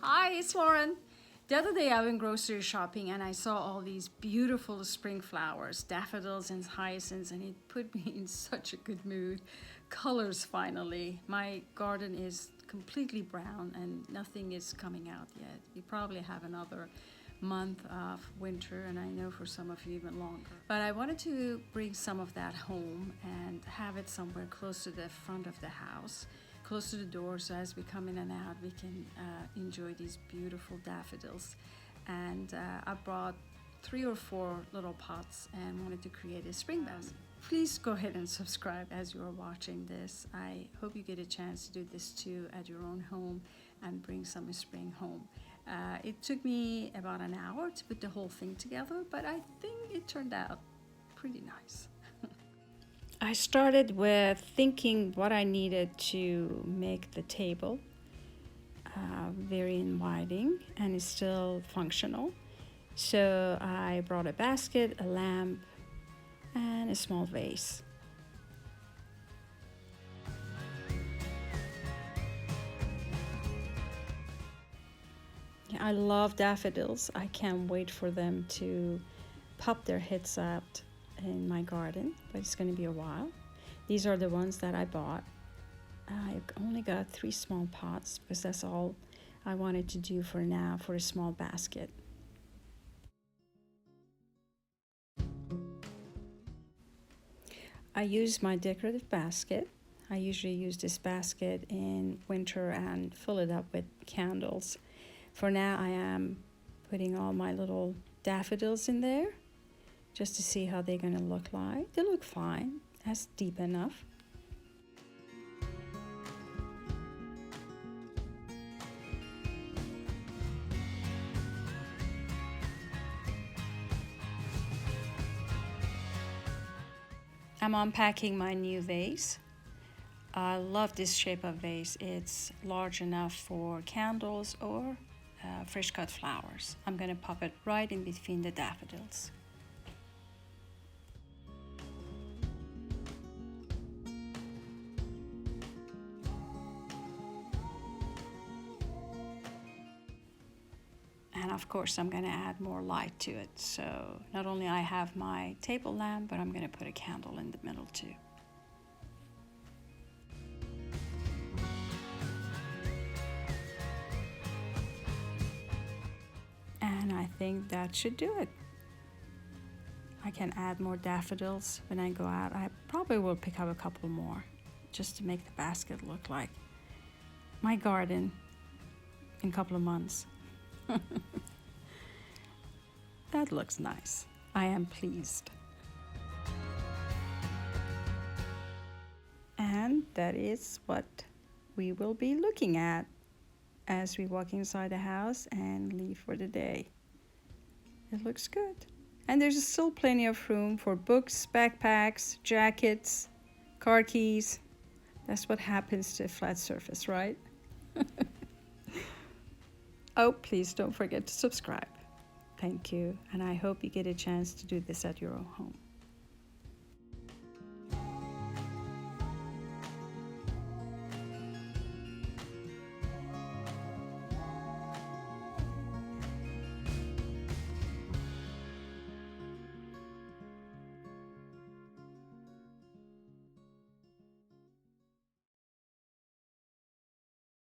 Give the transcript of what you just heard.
Hi, it's Lauren. The other day I went grocery shopping and I saw all these beautiful spring flowers, daffodils and hyacinths, and it put me in such a good mood. Colors finally. My garden is completely brown and nothing is coming out yet. We probably have another month of winter, and I know for some of you even longer. But I wanted to bring some of that home and have it somewhere close to the front of the house, close to the door, so as we come in and out we can enjoy these beautiful daffodils. And I brought 3 or 4 little pots and wanted to create a spring basket. Please go ahead and subscribe as you are watching this. I hope you get a chance to do this too at your own home and bring some spring home. It took me about an hour to put the whole thing together, but I think it turned out pretty nice. I started with thinking what I needed to make the table very inviting and is still functional. So I brought a basket, a lamp, and a small vase. I love daffodils. I can't wait for them to pop their heads out in my garden, but it's going to be a while. These are the ones that I bought. I only got 3 small pots because that's all I wanted to do for now for a small basket. I use my decorative basket. I usually use this basket in winter and fill it up with candles. For now I am putting all my little daffodils in there just to see how they're going to look like. They look fine. That's deep enough. I'm unpacking my new vase. I love this shape of vase. It's large enough for candles or fresh cut flowers. I'm going to pop it right in between the daffodils. And of course I'm going to add more light to it. So not only I have my table lamp, but I'm going to put a candle in the middle too. And I think that should do it. I can add more daffodils when I go out. I probably will pick up a couple more just to make the basket look like my garden in a couple of months. That looks nice. I am pleased. And that is what we will be looking at as we walk inside the house and leave for the day. It looks good. And there's still plenty of room for books, backpacks, jackets, car keys. That's what happens to a flat surface, right? Oh, please don't forget to subscribe. Thank you, and I hope you get a chance to do this at your own home.